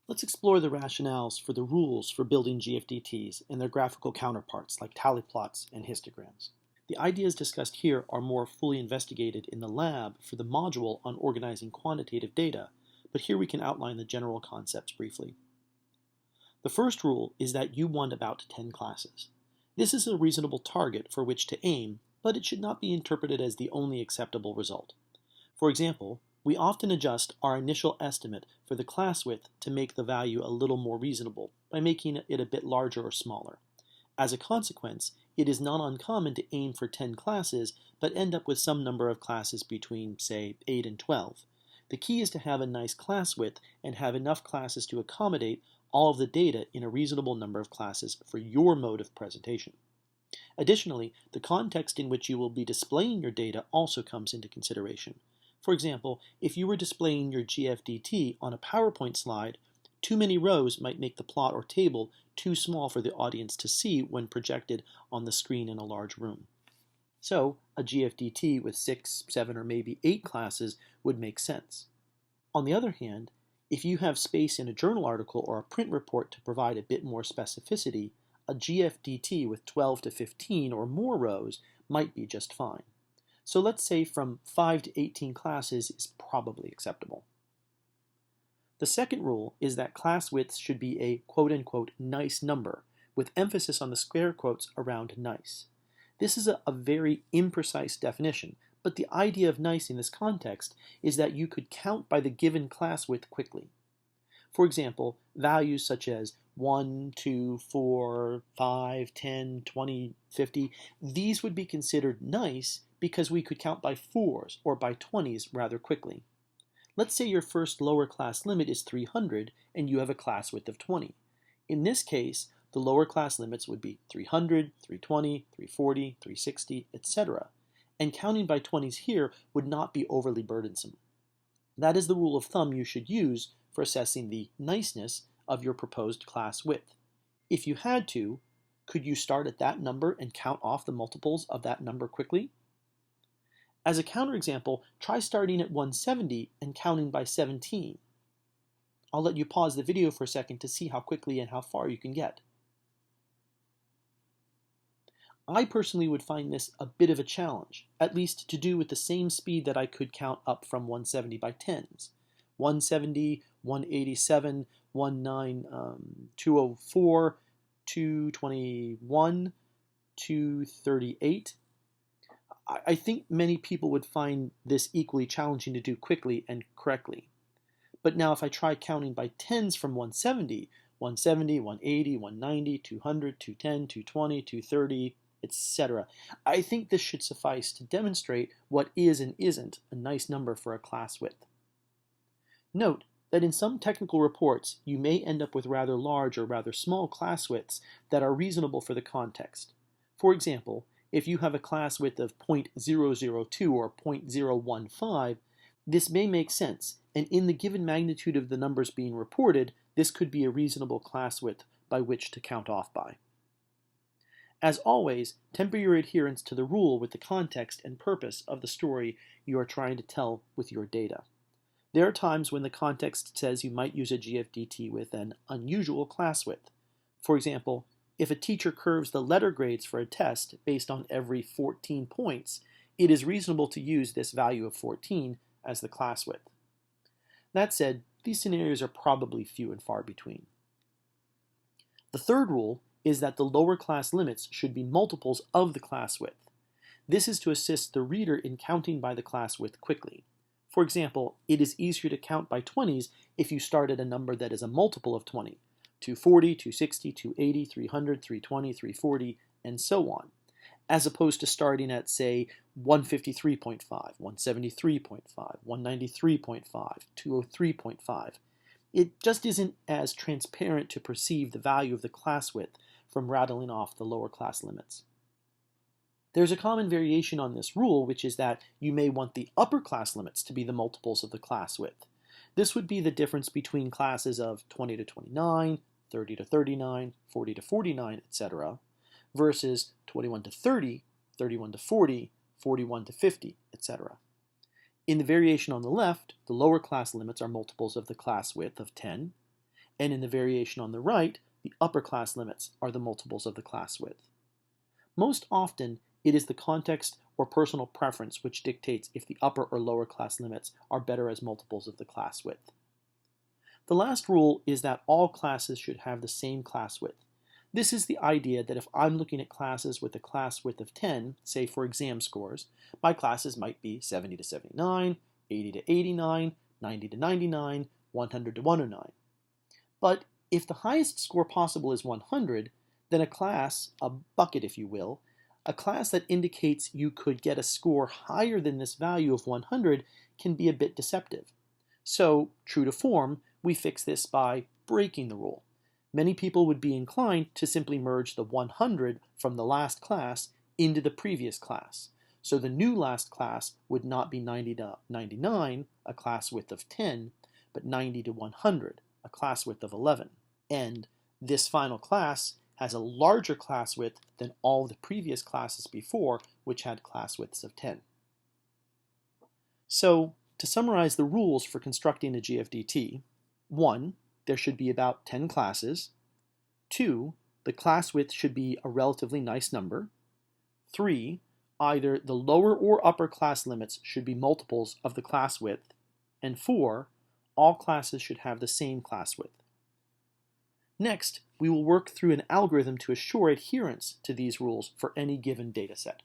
Let's explore the rationales for the rules for building GFDTs and their graphical counterparts like tally plots and histograms. The ideas discussed here are more fully investigated in the lab for the module on organizing quantitative data, but here we can outline the general concepts briefly. The first rule is that you want about 10 classes. This is a reasonable target for which to aim, but it should not be interpreted as the only acceptable result. For example, we often adjust our initial estimate for the class width to make the value a little more reasonable by making it a bit larger or smaller. As a consequence, it is not uncommon to aim for 10 classes, but end up with some number of classes between, say, 8 and 12. The key is to have a nice class width and have enough classes to accommodate all of the data in a reasonable number of classes for your mode of presentation. Additionally, the context in which you will be displaying your data also comes into consideration. For example, if you were displaying your GFDT on a PowerPoint slide, too many rows might make the plot or table too small for the audience to see when projected on the screen in a large room. So, a GFDT with 6, 7, or maybe 8 classes would make sense. On the other hand, if you have space in a journal article or a print report to provide a bit more specificity, a GFDT with 12 to 15 or more rows might be just fine. So let's say from 5 to 18 classes is probably acceptable. The second rule is that class widths should be a quote-unquote nice number, with emphasis on the square quotes around nice. This is a very imprecise definition, but the idea of nice in this context is that you could count by the given class width quickly. For example, values such as 1, 2, 4, 5, 10, 20, 50, these would be considered nice because we could count by 4s or by 20s rather quickly. Let's say your first lower class limit is 300 and you have a class width of 20. In this case, the lower class limits would be 300, 320, 340, 360, etc. And counting by 20s here would not be overly burdensome. That is the rule of thumb you should use for assessing the niceness of your proposed class width. If you had to, could you start at that number and count off the multiples of that number quickly? As a counterexample, try starting at 170 and counting by 17. I'll let you pause the video for a second to see how quickly and how far you can get. I personally would find this a bit of a challenge, at least to do with the same speed that I could count up from 170 by 10s. 170, 187, 204, 221, 238. I think many people would find this equally challenging to do quickly and correctly. But now if I try counting by 10s from 170, 170, 180, 190, 200, 210, 220, 230, etc., I think this should suffice to demonstrate what is and isn't a nice number for a class width. Note that in some technical reports, you may end up with rather large or rather small class widths that are reasonable for the context. For example, if you have a class width of 0.002 or 0.015, this may make sense, and in the given magnitude of the numbers being reported, this could be a reasonable class width by which to count off by. As always, temper your adherence to the rule with the context and purpose of the story you are trying to tell with your data. There are times when the context says you might use a GFDT with an unusual class width. For example, if a teacher curves the letter grades for a test based on every 14 points, it is reasonable to use this value of 14 as the class width. That said, these scenarios are probably few and far between. The third rule is that the lower class limits should be multiples of the class width. This is to assist the reader in counting by the class width quickly. For example, it is easier to count by 20s if you start at a number that is a multiple of 20. 240, 260, 280, 300, 320, 340, and so on, as opposed to starting at, say, 153.5, 173.5, 193.5, 203.5. It just isn't as transparent to perceive the value of the class width from rattling off the lower class limits. There's a common variation on this rule, which is that you may want the upper class limits to be the multiples of the class width. This would be the difference between classes of 20 to 29, 30 to 39, 40 to 49, etc., versus 21 to 30, 31 to 40, 41 to 50, etc. In the variation on the left, the lower class limits are multiples of the class width of 10, And in the variation on the right, the upper class limits are the multiples of the class width. Most often, it is the context or personal preference which dictates if the upper or lower class limits are better as multiples of the class width. The last rule is that all classes should have the same class width. This is the idea that if I'm looking at classes with a class width of 10, say for exam scores, my classes might be 70 to 79, 80 to 89, 90 to 99, 100 to 109. But if the highest score possible is 100, then a class, a bucket if you will, a class that indicates you could get a score higher than this value of 100 can be a bit deceptive. So, true to form, we fix this by breaking the rule. Many people would be inclined to simply merge the 100 from the last class into the previous class. So the new last class would not be 90 to 99, a class width of 10, but 90 to 100, a class width of 11. And this final class has a larger class width than all the previous classes before, which had class widths of 10. So, to summarize the rules for constructing a GFDT, 1. There should be about 10 classes. 2. The class width should be a relatively nice number. 3. Either the lower or upper class limits should be multiples of the class width. And 4. All classes should have the same class width. Next, we will work through an algorithm to assure adherence to these rules for any given dataset.